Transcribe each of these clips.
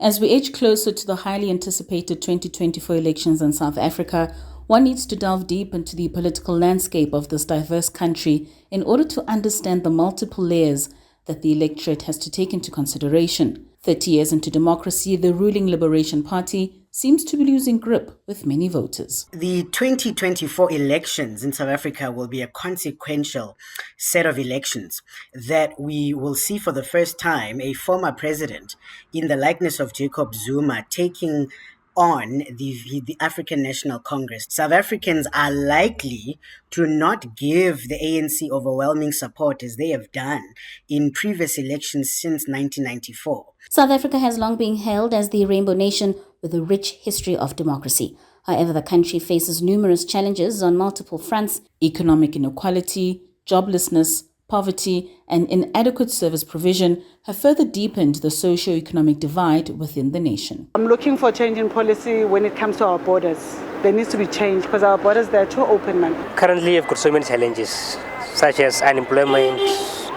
As we edge closer to the highly anticipated 2024 elections in South Africa, one needs to delve deep into the political landscape of this diverse country in order to understand the multiple layers that the electorate has to take into consideration. 30 years into democracy, the ruling Liberation Party seems to be losing grip with many voters. The 2024 elections in South Africa will be a consequential set of elections that we will see for the first time a former president in the likeness of Jacob Zuma taking on the African National Congress. South Africans are likely to not give the ANC overwhelming support as they have done in previous elections since 1994. South Africa has long been hailed as the rainbow nation with a rich history of democracy. However, the country faces numerous challenges on multiple fronts: economic inequality, joblessness, poverty, and inadequate service provision have further deepened the socio-economic divide within the nation. I'm looking for change in policy when it comes to our borders. There needs to be change because our borders, they're too open, man. Currently, I've got so many challenges, such as unemployment.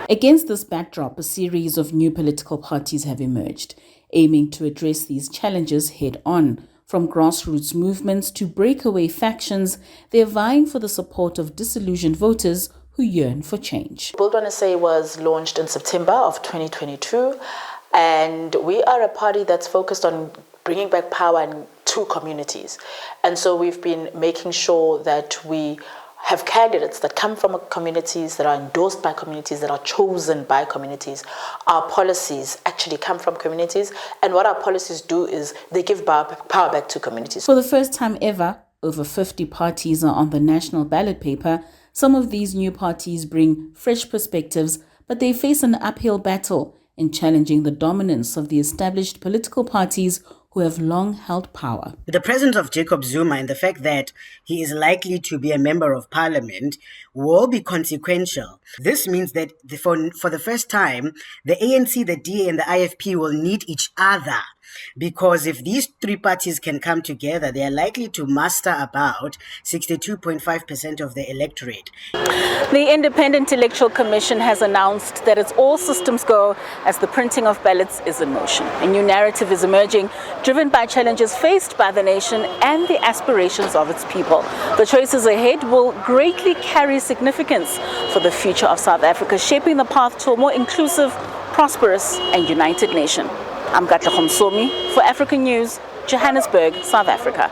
Against this backdrop, a series of new political parties have emerged, aiming to address these challenges head-on. From grassroots movements to breakaway factions, they are vying for the support of disillusioned voters who yearn for change. Build on SA was launched in September of 2022, and we are a party that's focused on bringing back power to communities. And so we've been making sure that we have candidates that come from communities, that are endorsed by communities, that are chosen by communities. Our policies actually come from communities, and what our policies do is they give power back to communities. For the first time ever, over 50 parties are on the national ballot paper. Some of these new parties bring fresh perspectives, but they face an uphill battle in challenging the dominance of the established political parties who have long held power. The presence of Jacob Zuma and the fact that he is likely to be a member of parliament will be consequential. This means that for the first time, the ANC, the DA, and the IFP will need each other, because if these three parties can come together, they are likely to muster about 62.5% of the electorate. The Independent Electoral Commission has announced that it's all systems go as the printing of ballots is in motion. A new narrative is emerging, driven by challenges faced by the nation and the aspirations of its people. The choices ahead will greatly carry significance for the future of South Africa, shaping the path to a more inclusive, prosperous, and united nation. I'm Gatla Khomsomi for Africanews, Johannesburg, South Africa.